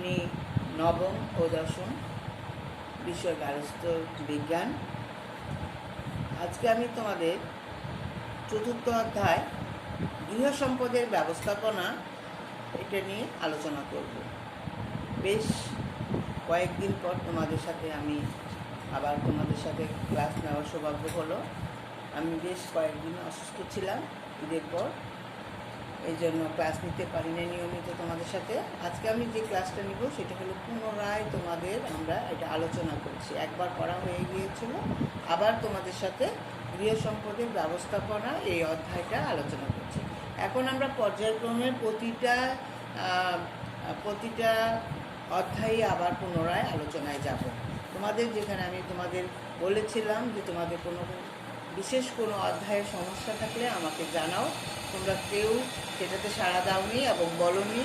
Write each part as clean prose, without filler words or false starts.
শ্রেণী নবম ও দশম বিষয় গার্হস্থ্য বিজ্ঞান। আজকে আমি তোমাদের চতুর্থ অধ্যায় গৃহ সম্পদের ব্যবস্থাপনা এটা নিয়ে আলোচনা করব। বেশ কয়েকদিন পর তোমাদের সাথে আমি আবার তোমাদের সাথে ক্লাস নেওয়ার সৌভাগ্য হলো। আমি বেশ কয়েকদিন অসুস্থ ছিলাম ঈদের পর, এই জন্য ক্লাস নিতে পারি না নিয়মিত তোমাদের সাথে। আজকে আমি যে ক্লাসটা নিব সেটা হলো পুনরায় আমরা এটা আলোচনা করছি। একবার পড়া হয়ে গিয়েছিল, আবার তোমাদের সাথে গৃহ সম্পদের ব্যবস্থাপনা এই অধ্যায়টা আলোচনা করছি। এখন আমরা পর্যায়ক্রমে প্রতিটা অধ্যায়ে আবার পুনরায় আলোচনায় যাব। তোমাদের যেখানে আমি তোমাদের বলেছিলাম যে তোমাদের বিশেষ কোনো অধ্যায়ের সমস্যা থাকলে আমাকে জানাও, তোমরা কেউ সেটাতে সাড়া দাওনি এবং বলোনি,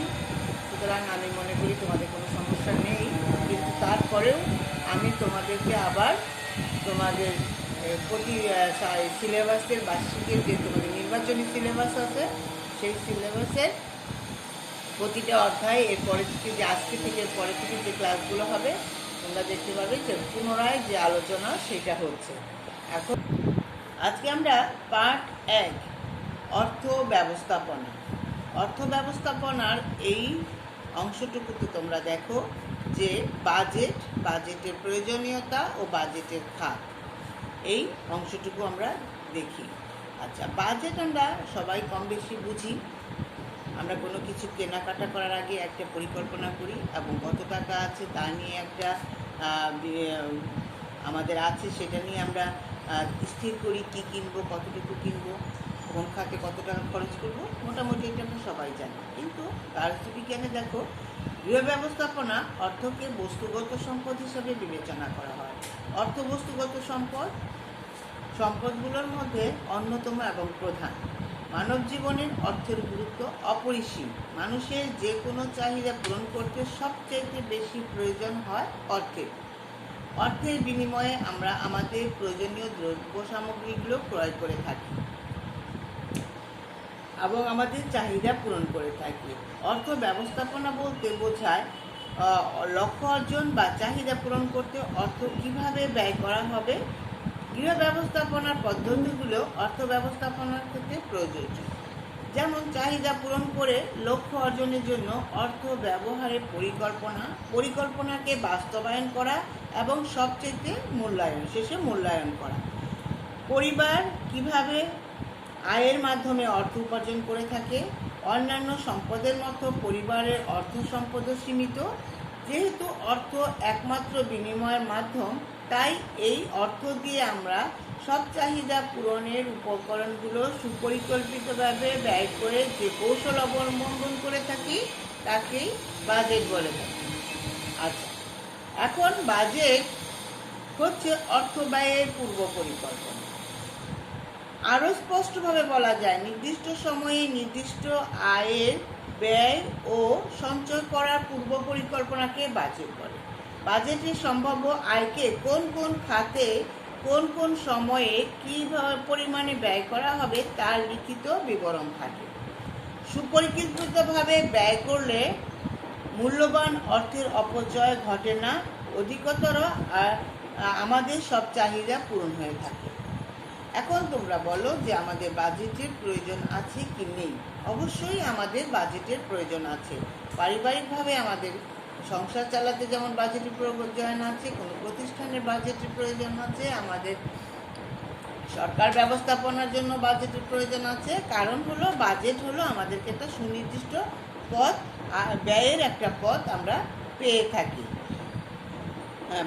সুতরাং আমি মনে করি তোমাদের কোনো সমস্যা নেই। কিন্তু তারপরেও আমি তোমাদেরকে আবার তোমাদের প্রতি সিলেবাসের বার্ষিকের যে তোমাদের নির্বাচনী সিলেবাস আছে সেই সিলেবাসের প্রতিটা অধ্যায় এর পরে থেকে যে আজকে থেকে পরে থেকে যে ক্লাসগুলো হবে তোমরা দেখতে পাবে যে পুনরায় যে আলোচনা সেটা হচ্ছে। এখন আজকে আমরা পার্ট 1 অর্থ ব্যবস্থাপনা। অর্থ ব্যবস্থাপনার এই অংশটুকুতে তোমরা দেখো যে বাজেটের প্রয়োজনীয়তা ও বাজেটের খাত, এই অংশটুকু আমরা দেখি। আচ্ছা, বাজেট আমরা সবাই কম বেশি বুঝি। আমরা কোনো কিছু কেনাকাটা করার আগে একটা পরিকল্পনা করি এবং কত টাকা আছে তা নিয়ে একটা আমাদের আছে সেটা নিয়ে আমরা স্থির করি কী কিনবো, কতটুকু কিনবো, কোন খাতে কত টাকা খরচ করবো, মোটামুটি এটা আমরা সবাই জানি। কিন্তু রাষ্ট্রবিজ্ঞানে দেখো, গৃহ ব্যবস্থাপনা অর্থকে বস্তুগত সম্পদ হিসাবে বিবেচনা করা হয়। অর্থ বস্তুগত সম্পদগুলোর মধ্যে অন্যতম এবং প্রধান। মানব জীবনের অর্থের গুরুত্ব অপরিসীম। মানুষের যে কোনো চাহিদা পূরণ করতে সবচেয়ে বেশি প্রয়োজন হয় অর্থের বিনিময়ে আমরা আমাদের প্রয়োজনীয় দ্রব্য সামগ্রীগুলো ক্রয় করে থাকি এবং আমাদের চাহিদা পূরণ করে থাকি। অর্থ ব্যবস্থাপনা বলতে বোঝায় লক্ষ্য অর্জন বা চাহিদা পূরণ করতে অর্থ কিভাবে ব্যয় করা হবে। গৃহ ব্যবস্থাপনার পদ্ধতিগুলো অর্থ ব্যবস্থাপনার ক্ষেত্রে প্রযোজ্য। যেমন চাহিদা পূরণ করে লক্ষ্য অর্জনের জন্য অর্থ ব্যবহারের পরিকল্পনাকে বাস্তবায়ন করা এবং সবচেয়ে শেষে মূল্যায়ন করা। পরিবার কিভাবে আয়ের মাধ্যমে অর্থ উপার্জন করে থাকে। অন্যান্য সম্পদের মতো পরিবারের অর্থ সম্পদও সীমিত। যেহেতু অর্থ একমাত্র বিনিময়ের মাধ্যম, তাই এই অর্থ দিয়ে আমরা সব চাহিদা পূরণের উপকরণগুলো সুপরিকল্পিতভাবে ব্যয় করে যে কৌশল অবলম্বন করে থাকি তাকেই বাজেট বলে থাকি। আচ্ছা, এখন বাজেট হচ্ছে অর্থ ব্যয়ের পূর্ব পরিকল্পনা। আরও স্পষ্টভাবে বলা যায়, নির্দিষ্ট সময়ে নির্দিষ্ট আয়ের ব্যয় ও সঞ্চয় করার পূর্ব পরিকল্পনাকে বাজেট বলে। বাজেটের সম্ভাব্য আয়কে কোন কোন খাতে কোন কোন সময়ে কী পরিমাণে ব্যয় করা হবে তার লিখিত বিবরণ থাকে। সুপরিকল্পিতভাবে ব্যয় করলে মূল্যবান অর্থের অপচয় ঘটে না, অধিকতর আমাদের সব চাহিদা পূরণ হয়ে থাকে। এখন তোমরা বলো যে আমাদের বাজেটের প্রয়োজন আছে কি নেই? অবশ্যই আমাদের বাজেটের প্রয়োজন আছে। পারিবারিকভাবে আমাদের সংসার চালাতে যেমন বাজেটের প্রয়োজন আছে, কোনো প্রতিষ্ঠানের বাজেটের প্রয়োজন আছে, আমাদের সরকার ব্যবস্থাপনার জন্য বাজেটের প্রয়োজন আছে। কারণ হলো বাজেট হলো আমাদেরকে একটা সুনির্দিষ্ট পথ, ব্যয়ের একটা পথ আমরা পেয়ে থাকি।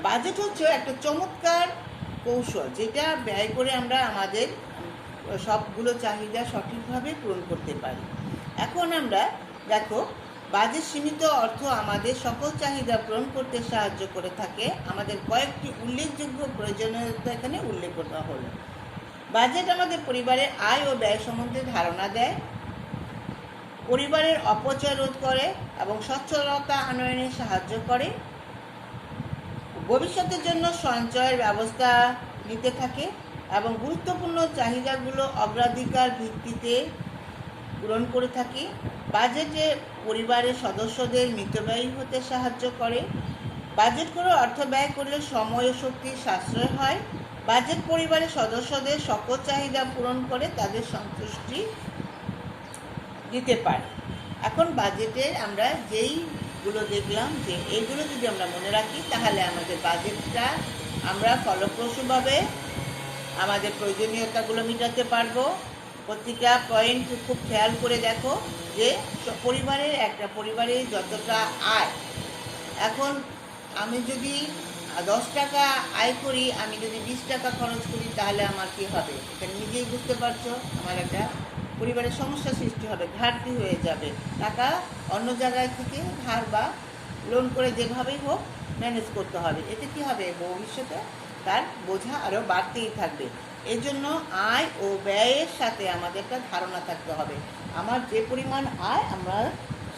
বাজেট হচ্ছে একটা চমৎকার কৌশল যেটা ব্যয় করে আমরা আমাদের সবগুলো চাহিদা সঠিকভাবে পূরণ করতে পারি। এখন আমরা দেখো, বাজেট সীমিত অর্থ আমাদের সকল চাহিদা পূরণ করতে সাহায্য করে থাকে। আমাদের কয়েকটি উল্লেখযোগ্য প্রয়োজনীয়তা এখানে উল্লেখ করা হলো। বাজেট আমাদের পরিবারের আয় ও ব্যয় সম্বন্ধে ধারণা দেয়, পরিবারের অপচয় রোধ করে এবং সচ্ছলতা আনয়নে সাহায্য করে, ভবিষ্যতের জন্য সঞ্চয়ের ব্যবস্থা নিতে থাকে এবং গুরুত্বপূর্ণ চাহিদাগুলো অগ্রাধিকার ভিত্তিতে পূরণ করে থাকি। বাজেটে পরিবারের সদস্যদের মিতব্যয়ী হতে সাহায্য করে। বাজেট করে অর্থ ব্যয় করলে সময় ও শক্তির সাশ্রয় হয়। বাজেট পরিবারের সদস্যদের সকল চাহিদা পূরণ করে তাদের সন্তুষ্টি দিতে পারে। এখন বাজেটে আমরা যেইগুলো দেখলাম যে এইগুলো যদি আমরা মনে রাখি তাহলে আমাদের বাজেটটা আমরা ফলপ্রসূভাবে আমাদের প্রয়োজনীয়তাগুলো মেটাতে পারবো। প্রতিটা পয়েন্ট খুব খেয়াল করে দেখো যে একটা পরিবারে যতটা আয়, এখন আমি যদি 10 টাকা আয় করি, আমি যদি 20 টাকা খরচ করি তাহলে আমার কী হবে? এখানে নিজেই বুঝতে পারছো, আমার একটা পরিবারের সমস্যা সৃষ্টি হবে, ঘাটতি হয়ে যাবে। টাকা অন্য জায়গায় থেকে ধার বা লোন করে যেভাবেই হোক ম্যানেজ করতে হবে। এতে কী হবে? ভবিষ্যতে তার বোঝা আরও বাড়তেই থাকবে। এই জন্য আয় ও ব্যয়ের সাথে আমাদের একটা ধারণা থাকতে হবে। আমার যে পরিমাণ আয়, আমরা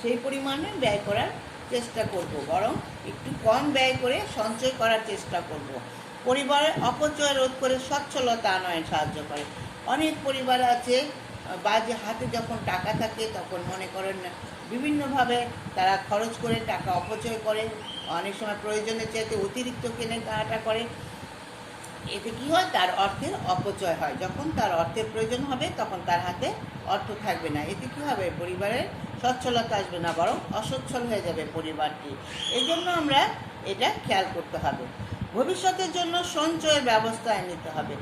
সেই পরিমাণে ব্যয় করার চেষ্টা করব, বরং একটু কম ব্যয় করে সঞ্চয় করার চেষ্টা করব। পরিবারের অপচয় রোধ করে সচ্ছলতা আনয়ন সাহায্য করে। অনেক পরিবার আছে বাজে হাতে যখন টাকা থাকে তখন মনে করেন বিভিন্নভাবে তারা খরচ করে টাকা অপচয় করে, অনেক সময় প্রয়োজনের চাইতে অতিরিক্ত কেনাকাটা করে। এতে কী হয়? তার অর্থের অপচয় হয়। যখন তার অর্থের প্রয়োজন হবে তখন তার হাতে অর্থ থাকবে না। এতে কী হবে? পরিবারের সচ্ছলতা আসবে না, বরং অসচ্ছল হয়ে যাবে পরিবারটি। এই জন্য আমরা এটা খেয়াল করতে হবে। ভবিষ্যতের জন্য সঞ্চয়ের ব্যবস্থা নিতে হবে।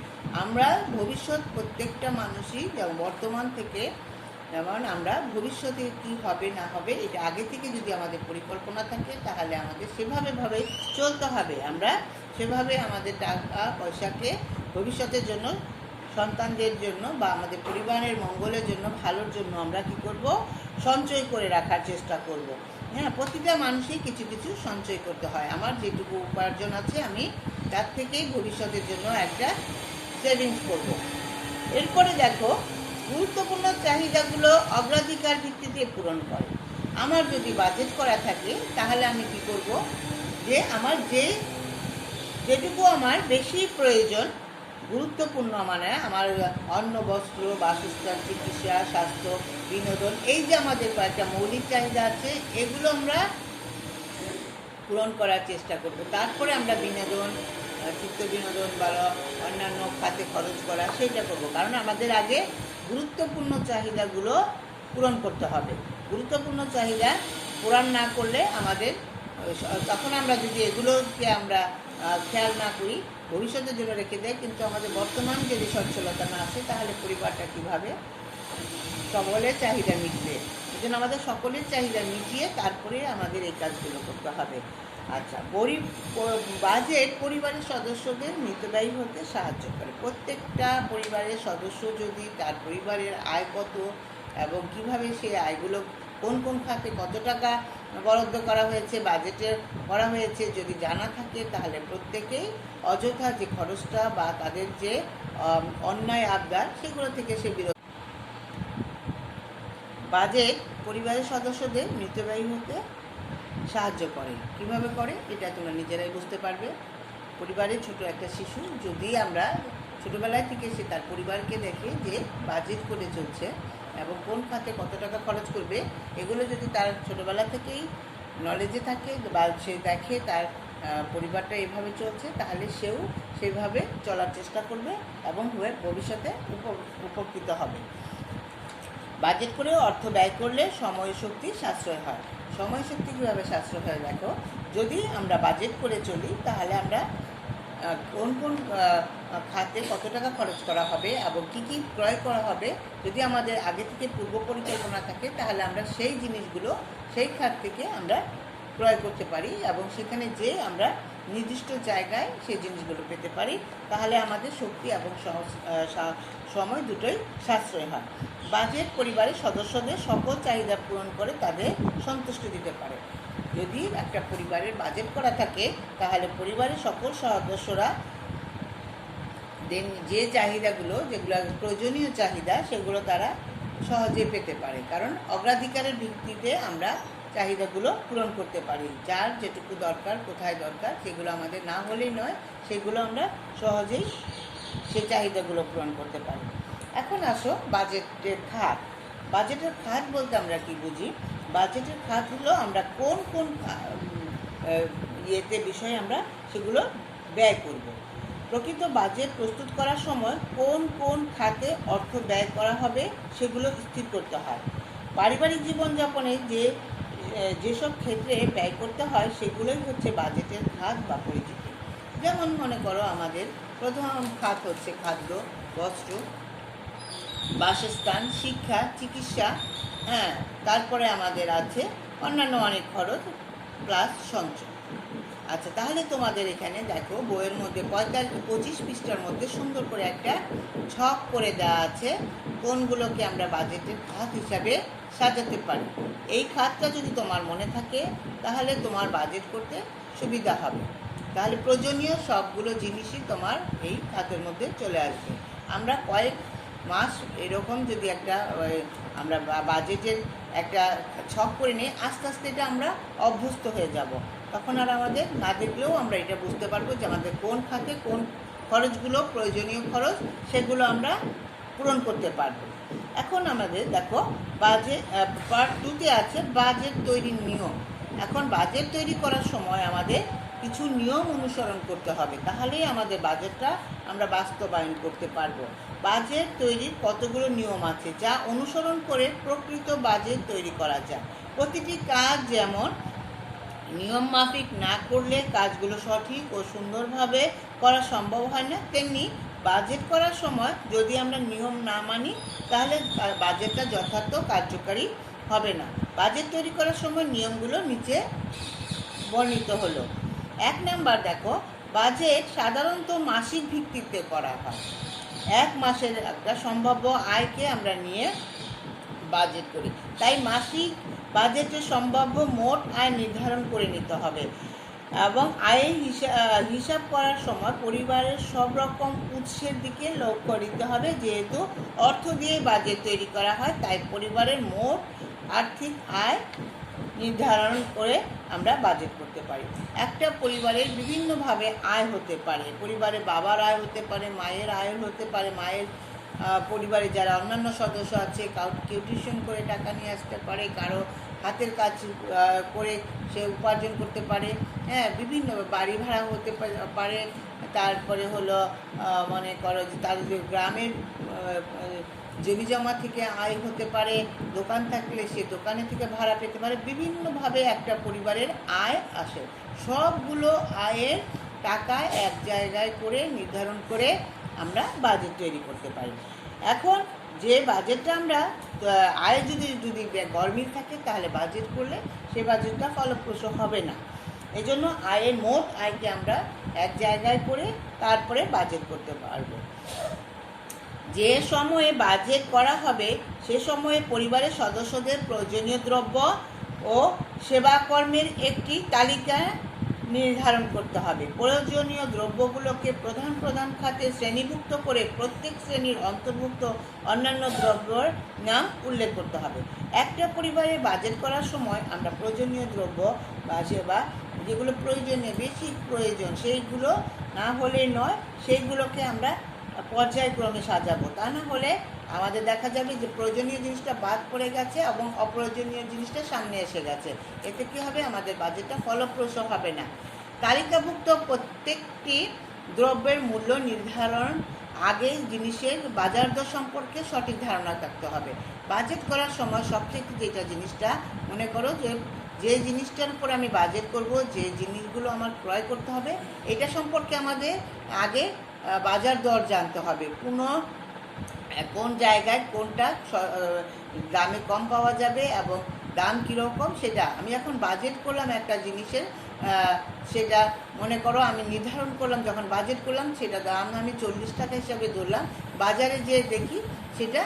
আমরা প্রত্যেকটা মানুষই যেমন বর্তমান থেকে, যেমন আমরা ভবিষ্যতে কী হবে না হবে এটা আগে থেকে যদি আমাদের পরিকল্পনা থাকে তাহলে আমাদের সেভাবে চলতে হবে। আমরা সেভাবে আমাদের টাকা পয়সাকে ভবিষ্যতের জন্য, সন্তানদের জন্য বা আমাদের পরিবারের মঙ্গলের জন্য, ভালোর জন্য আমরা কী করব? সঞ্চয় করে রাখার চেষ্টা করব। হ্যাঁ, প্রতিটা মানুষই কিছু কিছু সঞ্চয় করতে হয়। আমার যেটুকু উপার্জন আছে আমি তার থেকেই ভবিষ্যতের জন্য একটা সেভিংস করব। এরপরে দেখো, গুরুত্বপূর্ণ চাহিদাগুলো অগ্রাধিকার ভিত্তিতে পূরণ করে। আমার যদি বাজেট করা থাকে তাহলে আমি কী করব? যে আমার যেটুকু আমার বেশি প্রয়োজন, গুরুত্বপূর্ণ মানে আমার অন্ন, বস্ত্র, বাসস্থান, চিকিৎসা, স্বাস্থ্য, বিনোদন, এই যে আমাদের কয়েকটা মৌলিক চাহিদা আছে, এগুলো আমরা পূরণ করার চেষ্টা করব। তারপরে আমরা বিনোদন, চিত্ত বিনোদন বা অন্যান্য খাতে খরচ করা সেটা করব। কারণ আমাদের আগে গুরুত্বপূর্ণ চাহিদাগুলো পূরণ করতে হবে। গুরুত্বপূর্ণ চাহিদা পূরণ না করলে আমাদের, তখন আমরা যদি এগুলোকে আমরা খেয়াল না করি, ভবিষ্যতের জন্য রেখে দেয়, কিন্তু আমাদের বর্তমান যদি সচ্ছলতা না আসে তাহলে পরিবারটা কীভাবে সকলের চাহিদা মিটবে? এই জন্য আমাদের সকলের চাহিদা মিটিয়ে তারপরে আমাদের এই কাজগুলো করতে হবে। আচ্ছা, বাজেট পরিবারের সদস্যদের মিতব্যয়ী হতে সাহায্য করে। প্রত্যেকটা পরিবারের সদস্য যদি তার পরিবারের আয় কত এবং কিভাবে সেই আয়গুলো কোন কোন খাতে কত টাকা বরাদ্দ করা হয়েছে, বাজেটে করা হয়েছে, যদি জানা থাকে তাহলে প্রত্যেকেই অযথা যে খরচটা বা তাদের যে অন্যায় আবদার সেগুলো থেকে সে বিরত। বাজেট পরিবারের সদস্যদের মিতব্যয়ী হতে সাহায্য করে। কিভাবে করে এটা তোমরা নিজেরাই বুঝতে পারবে। পরিবারের ছোট একটা শিশু যদি আমরা ছোটোবেলায় থেকে সে তার পরিবারকে দেখে যে বাজেট করে চলছে এবং কোন খাতে কত টাকা খরচ করবে, এগুলো যদি তার ছোটোবেলা থেকেই নলেজে থাকে বা সে দেখে তার পরিবারটা এভাবে চলছে, তাহলে সেও সেইভাবে চলার চেষ্টা করবে এবং ভবিষ্যতে উপকৃত হবে। বাজেট করেও অর্থ ব্যয় করলে সময় শক্তি সাশ্রয় হয়। সময় শক্তি কীভাবে সাশ্রয় হয়? দেখো, যদি আমরা বাজেট করে চলি তাহলে আমরা কোন কোন খাতে কত টাকা খরচ করা হবে এবং কী কী ক্রয় করা হবে, যদি আমাদের আগে থেকে পূর্ব পরিকল্পনা থাকে তাহলে আমরা সেই জিনিসগুলো সেই খাত থেকে আমরা ক্রয় করতে পারি এবং সেখানে যে আমরা নির্দিষ্ট জায়গায় সেই জিনিসগুলো পেতে পারি। তাহলে আমাদের শক্তি এবং সময় দুটোই সাশ্রয় হয়। বাজেট পরিবারের সদস্যদের সকল চাহিদা পূরণ করে তাদের সন্তুষ্টি দিতে পারে। যদি একটা পরিবারের বাজেট করা থাকে তাহলে পরিবারের সকল সদস্যরা যে চাহিদাগুলো, যেগুলো প্রয়োজনীয় চাহিদা, সেগুলো তারা সহজে পেতে পারে। কারণ অগ্রাধিকারের ভিত্তিতে আমরা চাহিদাগুলো পূরণ করতে পারি। যার যেটুকু দরকার, কোথায় দরকার, সেগুলো আমাদের না হলেই নয়, সেগুলো আমরা সহজেই সেই চাহিদাগুলো পূরণ করতে পারি। এখন আসো বাজেটের খাত। বাজেটের খাত বলতে আমরা কি বুঝি? বাজেটের খাত হলো আমরা কোন কোন বিষয়ে আমরা সেগুলো ব্যয় করব। প্রকৃত বাজেট প্রস্তুত করার সময় কোন কোন খাতে অর্থ ব্যয় করা হবে সেগুলো স্থির করতে হয়। পারিবারিক জীবনযাপনে যেসব ক্ষেত্রে ব্যয় করতে হয় সেগুলোই হচ্ছে বাজেটের খাত বা পরিচিতি। যেমন মনে করো আমাদের প্রধান খাত হচ্ছে খাদ্য, বস্ত্র, বাসস্থান, শিক্ষা, চিকিৎসা, হ্যাঁ, তারপরে আমাদের আছে অন্যান্য অনেক খরচ প্লাস সঞ্চয়। আচ্ছা, তাহলে তোমাদের এখানে দেখো বইয়ের মধ্যে 25 পৃষ্ঠার মধ্যে সুন্দর করে একটা ছক করে দেওয়া আছে কোনগুলোকে আমরা বাজেটের খাত হিসাবে সাজাতে পারি। এই খাতটা যদি তোমার মনে থাকে তাহলে তোমার বাজেট করতে সুবিধা হবে। তাহলে প্রয়োজনীয় সবগুলো জিনিসই তোমার এই খাতের মধ্যে চলে আসবে। আমরা কয়েক মাস এরকম যদি একটা আমরা বাজেটের একটা ছক করে নিই, আস্তে আস্তে এটা আমরা অভ্যস্ত হয়ে যাব। তখন আর আমাদের না দেখলেও আমরা এটা বুঝতে পারবো যে আমাদের কোন খাতে কোন খরচগুলো প্রয়োজনীয় খরচ, সেগুলো আমরা পূরণ করতে পারবো। এখন আমাদের দেখো পার্ট 2-তে আছে বাজেট তৈরির নিয়ম। এখন বাজেট তৈরি করার সময় আমাদের কিছু নিয়ম অনুসরণ করতে হবে, তাহলেই আমাদের বাজেটটা আমরা বাস্তবায়ন করতে পারবো। বাজেট তৈরির কতগুলো নিয়ম আছে যা অনুসরণ করে প্রকৃত বাজেট তৈরি করা যায়। প্রতিটি কাজ যেমন নিয়ম মাফিক না করলে কাজগুলো সঠিক ও সুন্দরভাবে করা সম্ভব হয় না, তেমনি বাজেট করার সময় যদি আমরা নিয়ম না মানি তাহলে বাজেটটা যথার্থ কার্যকারী হবে না। বাজেট তৈরি করার সময় নিয়মগুলো নিচে বর্ণিত হলো। 1 নাম্বার দেখো, বাজেট সাধারণত মাসিক ভিত্তিতে করা হয়। 1 মাসের একটা সম্ভাব্য আয়কে আমরা নিয়ে বাজেট করি, তাই মাসিক বাজেটে সম্ভাব্য মোট আয় নির্ধারণ করে নিতে হবে এবং আয়ের হিসাব করার সময় পরিবারের সব রকম উৎসের দিকে লক্ষ্য দিতে হবে। যেহেতু অর্থ দিয়ে বাজেট তৈরি করা হয়, তাই পরিবারের মোট আর্থিক আয় নির্ধারণ করে আমরা বাজেট করতে পারি। একটা পরিবারের বিভিন্নভাবে আয় হতে পারে। পরিবারে বাবার আয় হতে পারে, মায়ের আয় হতে পারে, মায়ের পরিবারে যারা অন্যান্য সদস্য আছে কেউ টিউশন করে টাকা নিয়ে আসতে পারে, কারো হাতের কাজ করে সে উপার্জন করতে পারে, হ্যাঁ, বিভিন্ন বাড়ি ভাড়া হতে পারে। তারপরে হলো মনে করো যে তাদের গ্রামের জমি জমা থেকে আয় হতে পারে, দোকান থাকলে সে দোকানে থেকে ভাড়া পেতে পারে। বিভিন্নভাবে একটা পরিবারের আয় আসে। সবগুলো আয়ের টাকা এক জায়গায় করে নির্ধারণ করে আমরা বাজেট তৈরি করতে পারি। এখন যে বাজেটটা আমরা আয় যদি গরমিল থাকে তাহলে বাজেট করলে সে বাজেটটা ফলপ্রসূ হবে না। এজন্য আয়ের মোট আয়কে আমরা এক জায়গায় করে তারপরে বাজেট করতে পারবো। যে সময়ে বাজেট করা হবে সে সময়ে পরিবারের সদস্যদের প্রয়োজনীয় দ্রব্য ও সেবাকর্মের একটি তালিকা নির্ধারণ করতে হবে। প্রয়োজনীয় দ্রব্যগুলোকে প্রধান প্রধান খাতে শ্রেণীভুক্ত করে প্রত্যেক শ্রেণীর অন্তর্ভুক্ত অন্যান্য দ্রব্যের নাম উল্লেখ করতে হবে। একটা পরিবারে বাজেট করার সময় আমরা প্রয়োজনীয় দ্রব্য বা সেবা যেগুলো প্রয়োজনীয় বেশি প্রয়োজন সেইগুলো না হলে নয়, সেইগুলোকে আমরা পর্যায়ক্রমে সাজাবো। তা না হলে আমাদের দেখা যাবে যে প্রয়োজনীয় জিনিসটা বাদ পড়ে গেছে এবং অপ্রয়োজনীয় জিনিসটা সামনে এসে গেছে। এতে কী হবে? আমাদের বাজেটটা ফলপ্রসূ হবে না। তালিকাভুক্ত প্রত্যেকটি দ্রব্যের মূল্য নির্ধারণ আগে জিনিসের বাজার দর সম্পর্কে সঠিক ধারণা থাকতে হবে। বাজেট করার সময় সবথেকে যেটা জিনিসটা মনে করো যে জিনিসটার উপর আমি বাজেট করব, যে জিনিসগুলো আমার ক্রয় করতে হবে, এটা সম্পর্কে আমাদের আগে বাজার দর জানতে হবে। কোন জায়গায় কোনটা দামে কম পাওয়া যাবে এবং দাম কীরকম সেটা আমি এখন বাজেট করলাম একটা জিনিসের, সেটা মনে করো আমি নির্ধারণ করলাম, যখন বাজেট করলাম সেটা দাম আমি 40 টাকা হিসাবে ধরলাম, বাজারে যে দেখি সেটা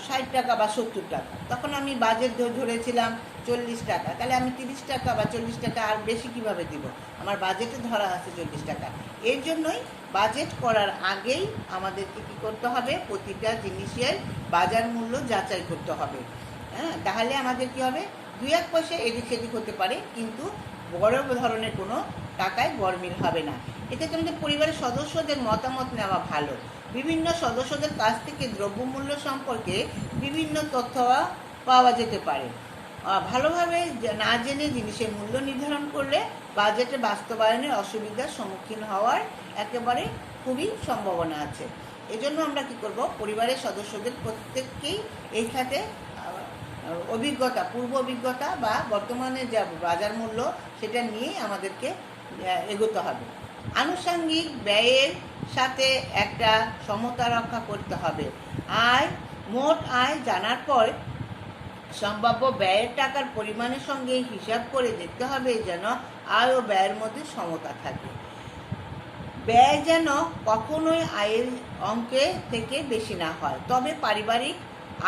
60 টাকা বা 70 টাকা, তখন আমি বাজেট ধরেছিলাম 40 টাকা, তাহলে আমি 30 টাকা বা 40 টাকা আর বেশি কিভাবে দিব? আমার বাজেটে ধরা আছে 40 টাকা। এর জন্যই বাজেট করার আগেই আমাদেরকে কী করতে হবে? প্রতিটা জিনিসের বাজার মূল্য যাচাই করতে হবে। হ্যাঁ, তাহলে আমাদের কী হবে? 2-1 পয়সা এদিক সেদিক হতে পারে, কিন্তু বড় ধরনের কোনো টাকায় গরমিল হবে না। এতে তোমাদের পরিবারের সদস্যদের মতামত নেওয়া ভালো। বিভিন্ন সদস্যদের কাছ থেকে দ্রব্যমূল্য সম্পর্কে বিভিন্ন তথ্য পাওয়া যেতে পারে। ভালোভাবে না জেনে জিনিসের মূল্য নির্ধারণ করলে বাজেটে বাস্তবায়নের অসুবিধার সম্মুখীন হওয়ার একেবারে খুবই সম্ভাবনা আছে। এজন্য আমরা কি করব, পরিবারের সদস্যদের প্রত্যেককেই এই খাতে অভিজ্ঞতা, পূর্ব অভিজ্ঞতা বা বর্তমানে যা বাজার মূল্য সেটা নিয়ে আমাদেরকে এগোতে হবে। আনুষঙ্গিক ব্যয়ের সাথে একটা সমতা রক্ষা করতে হবে। মোট আয় জানার পর সম্ভাব্য ব্যয়ের টাকার পরিমাণের সঙ্গে হিসাব করে দেখতে হবে যেন আয় ও ব্যয়ের মধ্যে সমতা থাকে। ব্যয় যেন কখনোই আয়ের অঙ্কে থেকে বেশি না হয়। তবে পারিবারিক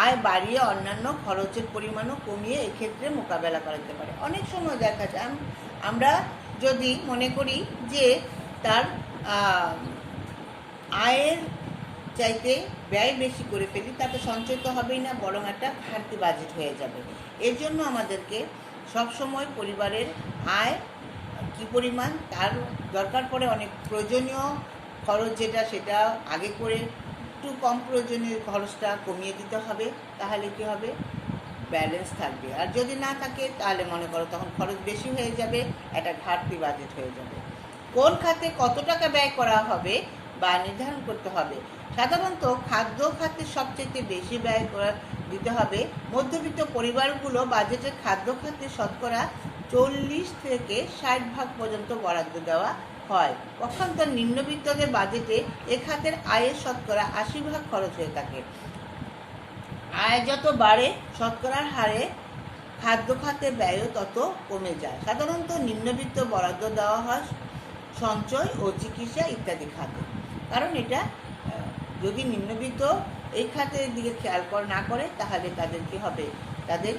আয় বাড়িয়ে অন্যান্য খরচের পরিমাণও কমিয়ে এক্ষেত্রে মোকাবেলা করা যেতে পারে। অনেক সময় দেখা যায় আমরা যদি মনে করি যে তার আয়ের চাইতে ব্যয় বেশি করে ফেলি, তাতে সঞ্চয় তো হবেই না, বরং একটা ঘাটতি বাজেট হয়ে যাবে। এর জন্য আমাদেরকে সবসময় পরিবারের আয় কী পরিমাণ, তার দরকার পড়ে অনেক প্রয়োজনীয় খরচ যেটা সেটা আগে করে একটু কম প্রয়োজনীয় খরচটা কমিয়ে দিতে হবে। তাহলে কী হবে, ব্যালেন্স থাকবে। আর যদি না থাকে তাহলে মনে করো তখন খরচ বেশি হয়ে যাবে, একটা ঘাটতি বাজেট হয়ে যাবে। কোন খাতে কত টাকা ব্যয় করা হবে বা নির্ধারণ করতে হবে। সাধারণত খাদ্য খাতে সবচেয়ে বেশি ব্যয় দিতে হবে। মধ্যবিত্ত পরিবারগুলো বাজেটের খাদ্য খাতে শতকরা 40 থেকে 60% পর্যন্ত বরাদ্দ দেওয়া হয়। পক্ষান্তর নিম্নবিত্তদের বাজেটে এ খাতের আয়ের শতকরা 80% খরচ হয়ে থাকে। আয় যত বাড়ে শতকরার হারে খাদ্য খাতে ব্যয়ও তত কমে যায়। সাধারণত নিম্নবিত্ত বরাদ্দ দেওয়া হয় সঞ্চয় ও চিকিৎসা ইত্যাদি খাতে। কারণ এটা যদি নিম্নবিত্ত এই খাতের দিকে খেয়াল না করে তাহলে তাদের কি হবে, তাদের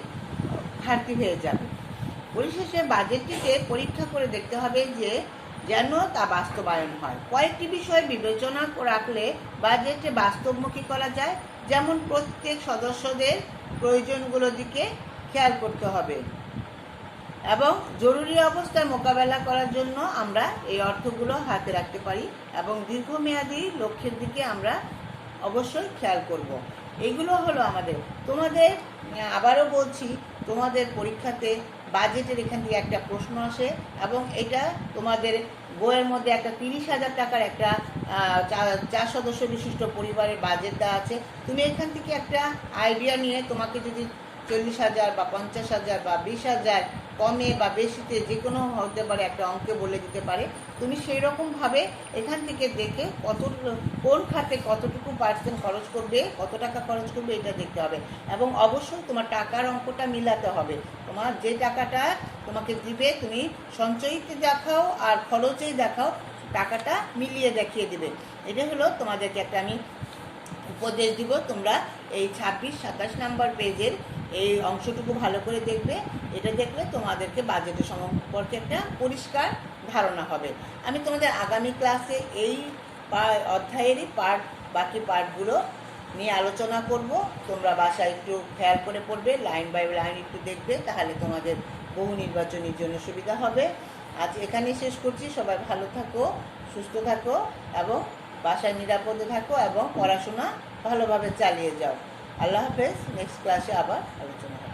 ঘাটতি হয়ে যাবে। পরিশেষে বাজেটটিকে পরীক্ষা করে দেখতে হবে যে যেন তা বাস্তবায়ন হয়। কয়েকটি বিষয় বিবেচনা রাখলে বাজেটে বাস্তবমুখী করা যায়। যেমন প্রত্যেক সদস্যদের প্রয়োজনগুলোর দিকে খেয়াল করতে হবে এবং জরুরি অবস্থার মোকাবেলা করার জন্য আমরা এই অর্থগুলো হাতে রাখতে পারি এবং দীর্ঘমেয়াদী লক্ষ্যের দিকে আমরা অবশ্যই খেয়াল করব। এগুলো হলো আমাদের, তোমাদের আবারও বলছি, তোমাদের পরীক্ষাতে বাজেটের এখান থেকে একটা প্রশ্ন আসে এবং এটা তোমাদের বইয়ের মধ্যে একটা 30,000 টাকার একটা 4 সদস্য বিশিষ্ট পরিবারের বাজেট দেওয়া আছে। তুমি এখান থেকে একটা আইডিয়া নিয়ে তোমাকে যদি 40,000 বা 50,000 বা 20,000 কমে বা বেশিতে যে কোনো হতে পারে, একটা অঙ্কে বলে দিতে পারে, তুমি সেই রকমভাবে এখান থেকে দেখে কোন খাতে কতটুকু পার্সেন্ট খরচ করবে, কত টাকা খরচ করবে এটা দেখতে হবে। এবং অবশ্যই তোমার টাকার অঙ্কটা মিলাতে হবে। তোমার যে টাকাটা তোমাকে দিবে তুমি সঞ্চয়ীতে দেখাও আর খরচেই দেখাও, টাকাটা মিলিয়ে দেখিয়ে দেবে। এটা হলো তোমাদেরকে একটা আমি উপদেশ দিব। তোমরা এই 26-27 নাম্বার পেজের এই অংশটুকু ভালো করে দেখবে। এটা দেখলে তোমাদেরকে বাজেটের সম্পর্কে একটা পরিষ্কার ধারণা হবে। আমি তোমাদের আগামী ক্লাসে এই অধ্যায়েরই বাকি পার্টগুলো নিয়ে আলোচনা করব। তোমরা বাসায় একটু খেয়াল করে পড়বে, লাইন বাই লাইন একটু দেখবে, তাহলে তোমাদের বহু নির্বাচনের জন্য সুবিধা হবে। আজ এখানেই শেষ করছি। সবাই ভালো থাকো, সুস্থ থাকো এবং বাসায় নিরাপদে থাকো এবং পড়াশোনা ভালোভাবে চালিয়ে যাও। আল্লাহ হাফেজ। নেক্সট ক্লাসে আবার আলোচনা হবে।